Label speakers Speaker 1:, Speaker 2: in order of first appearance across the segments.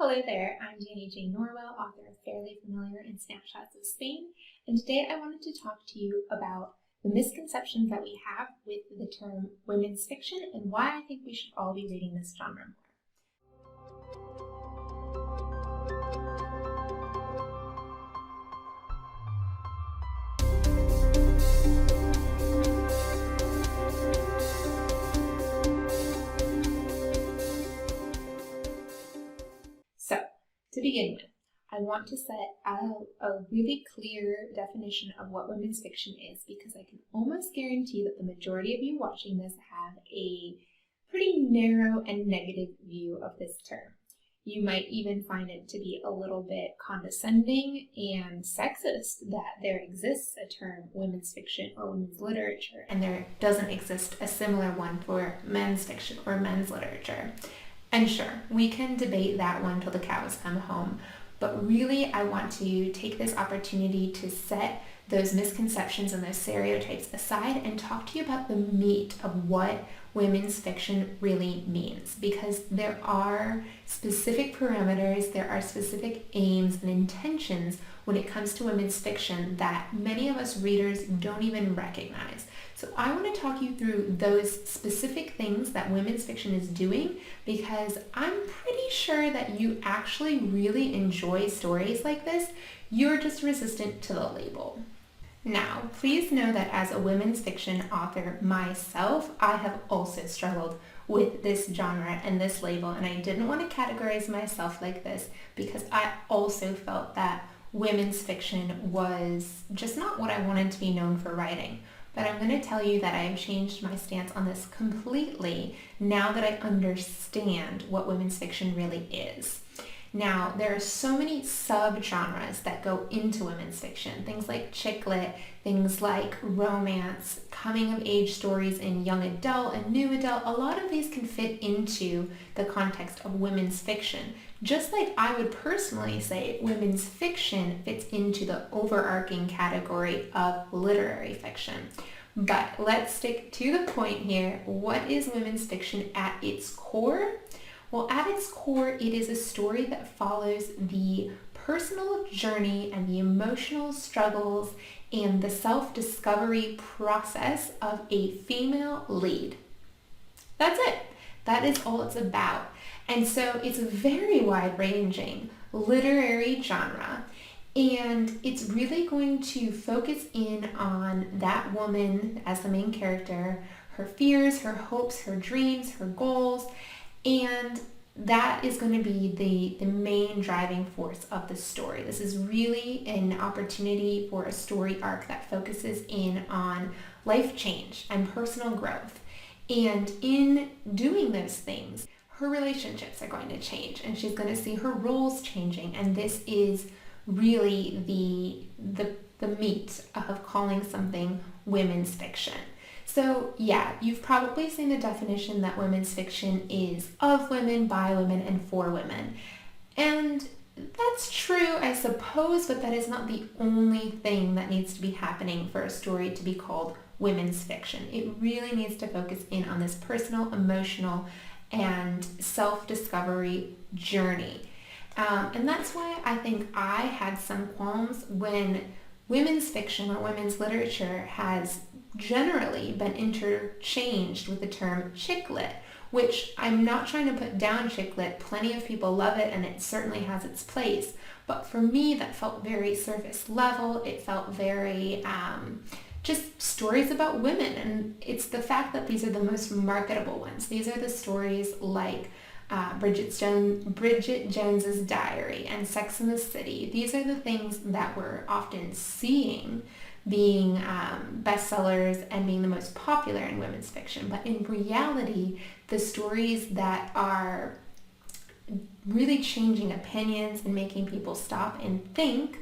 Speaker 1: Hello there, I'm Dani J. Norwell, author of Fairly Familiar and Snapshots of Spain, and today I wanted to talk to you about the misconceptions that we have with the term women's fiction and why I think we should all be reading this genre more. So, to begin with, I want to set a really clear definition of what women's fiction is because I can almost guarantee that the majority of you watching this have a pretty narrow and negative view of this term. You might even find it to be a little bit condescending and sexist that there exists a term women's fiction or women's literature and there doesn't exist a similar one for men's fiction or men's literature. And sure, we can debate that one till the cows come home, but really I want to take this opportunity to set those misconceptions and those stereotypes aside and talk to you about the meat of what women's fiction really means, because there are specific parameters, there are specific aims and intentions when it comes to women's fiction that many of us readers don't even recognize. So I want to talk you through those specific things that women's fiction is doing because I'm pretty sure that you actually really enjoy stories like this. You're just resistant to the label. Now, please know that as a women's fiction author myself, I have also struggled with this genre and this label, and I didn't want to categorize myself like this because I also felt that women's fiction was just not what I wanted to be known for writing. But I'm going to tell you that I have changed my stance on this completely now that I understand what women's fiction really is. Now, there are so many subgenres that go into women's fiction. Things like chick lit, things like romance, coming of age stories in young adult and new adult. A lot of these can fit into the context of women's fiction. Just like I would personally say women's fiction fits into the overarching category of literary fiction. But let's stick to the point here. What is women's fiction at its core? Well, at its core, it is a story that follows the personal journey and the emotional struggles and the self-discovery process of a female lead. That's it. That is all it's about. And so it's a very wide-ranging literary genre, and it's really going to focus in on that woman as the main character, her fears, her hopes, her dreams, her goals, and that is going to be the main driving force of the story. This is really an opportunity for a story arc that focuses in on life change and personal growth. And in doing those things, her relationships are going to change and she's going to see her roles changing. And this is really the meat of calling something women's fiction. So yeah, you've probably seen the definition that women's fiction is of women, by women, and for women. And that's true, I suppose, but that is not the only thing that needs to be happening for a story to be called women's fiction. It really needs to focus in on this personal, emotional, and self-discovery journey. And that's why I think I had some qualms when women's fiction or women's literature has generally been interchanged with the term chick lit, which I'm not trying to put down chick lit. Plenty of people love it and it certainly has its place. But for me, that felt very surface level. It felt very just stories about women. And it's the fact that these are the most marketable ones. These are the stories like Bridget Jones's Diary and Sex and the City. These are the things that we're often seeing being bestsellers and being the most popular in women's fiction. But in reality, the stories that are really changing opinions and making people stop and think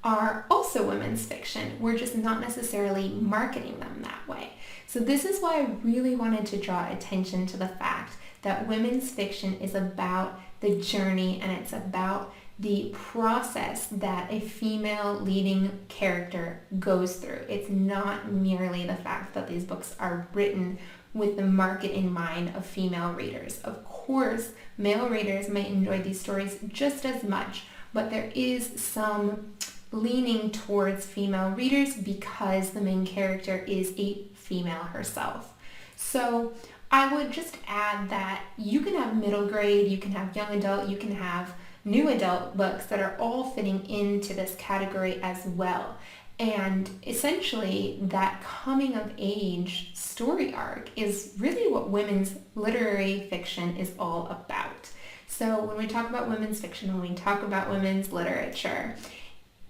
Speaker 1: are also women's fiction. We're just not necessarily marketing them that way. So this is why I really wanted to draw attention to the fact that women's fiction is about the journey and it's about the process that a female leading character goes through. It's not merely the fact that these books are written with the market in mind of female readers. Of course, male readers may enjoy these stories just as much, but there is some leaning towards female readers because the main character is a female herself. So I would just add that you can have middle grade, you can have young adult, you can have new adult books that are all fitting into this category as well. And essentially that coming of age story arc is really what women's literary fiction is all about. So when we talk about women's fiction, when we talk about women's literature,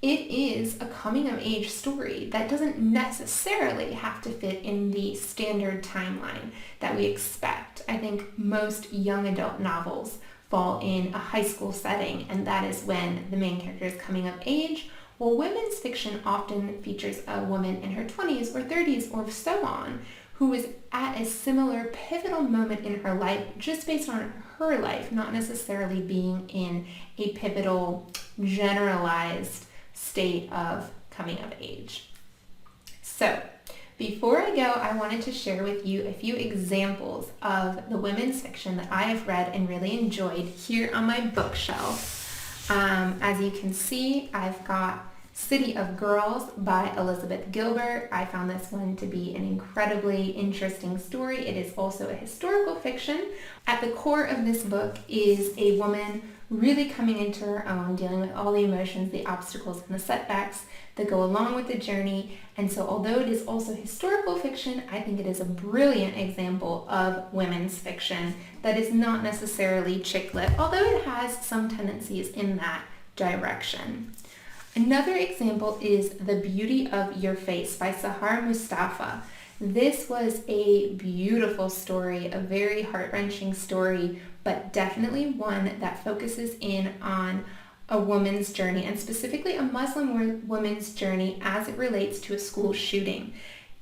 Speaker 1: it is a coming of age story that doesn't necessarily have to fit in the standard timeline that we expect. I think most young adult novels fall in a high school setting, and that is when the main character is coming of age. Well, women's fiction often features a woman in her 20s or 30s or so on who is at a similar pivotal moment in her life just based on her life, not necessarily being in a pivotal generalized state of coming of age. So before I go, I wanted to share with you a few examples of the women's fiction that I have read and really enjoyed here on my bookshelf. As you can see, I've got City of Girls by Elizabeth Gilbert. I found this one to be an incredibly interesting story. It is also a historical fiction. At the core of this book is a woman really coming into her own, dealing with all the emotions, the obstacles, and the setbacks that go along with the journey. And so although it is also historical fiction, I think it is a brilliant example of women's fiction that is not necessarily chick lit, although it has some tendencies in that direction. Another example is The Beauty of Your Face by Sahar Mustafa. This was a beautiful story, a very heart-wrenching story, but definitely one that focuses in on a woman's journey, and specifically a Muslim woman's journey as it relates to a school shooting.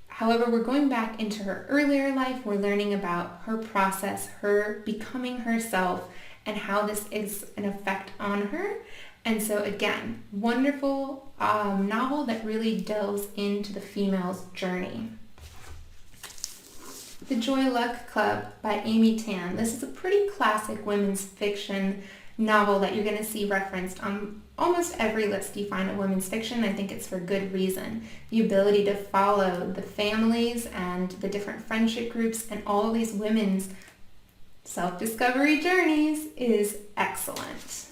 Speaker 1: However, we're going back into her earlier life. We're learning about her process, her becoming herself, and how this is an effect on her. And so again, wonderful novel that really delves into the female's journey. The Joy Luck Club by Amy Tan. This is a pretty classic women's fiction novel that you're going to see referenced on almost every list you find of women's fiction. I think it's for good reason. The ability to follow the families and the different friendship groups and all of these women's self-discovery journeys is excellent.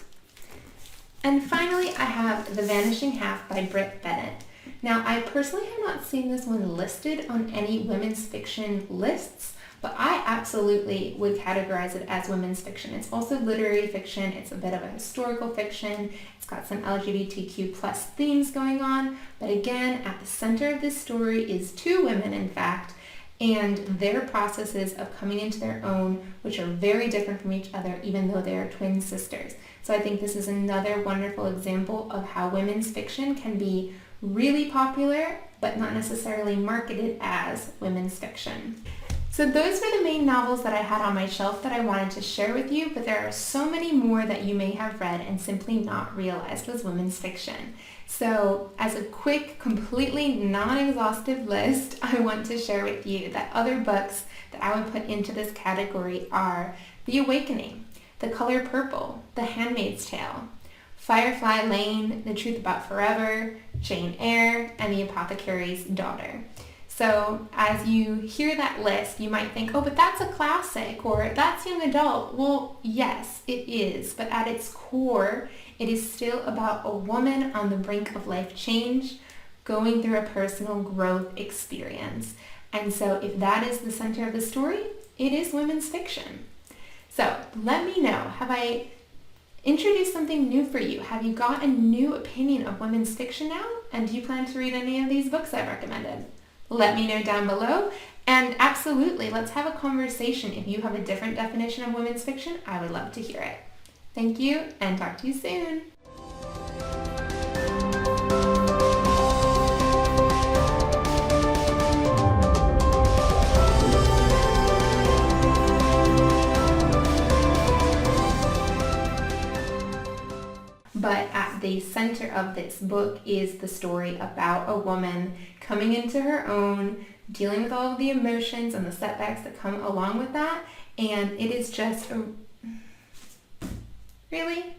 Speaker 1: And finally, I have The Vanishing Half by Britt Bennett. Now, I personally have not seen this one listed on any women's fiction lists, but I absolutely would categorize it as women's fiction. It's also literary fiction. It's a bit of a historical fiction. It's got some LGBTQ plus themes going on. But again, at the center of this story is two women, in fact, and their processes of coming into their own, which are very different from each other, even though they are twin sisters. So I think this is another wonderful example of how women's fiction can be really popular, but not necessarily marketed as women's fiction. So those were the main novels that I had on my shelf that I wanted to share with you, but there are so many more that you may have read and simply not realized was women's fiction. So as a quick, completely non-exhaustive list, I want to share with you that other books that I would put into this category are The Awakening, The Color Purple, The Handmaid's Tale, Firefly Lane, The Truth About Forever, Jane Eyre, and The Apothecary's Daughter. So as you hear that list, you might think, oh, but that's a classic, or that's young adult. Well, yes, it is, but at its core, it is still about a woman on the brink of life change, going through a personal growth experience. And so if that is the center of the story, it is women's fiction. So let me know, have I introduced something new for you? Have you got a new opinion of women's fiction now? And do you plan to read any of these books I've recommended? Let me know down below. And absolutely, let's have a conversation. If you have a different definition of women's fiction, I would love to hear it. Thank you, and talk to you soon. But at the center of this book is the story about a woman coming into her own, dealing with all of the emotions and the setbacks that come along with that. And it is just really?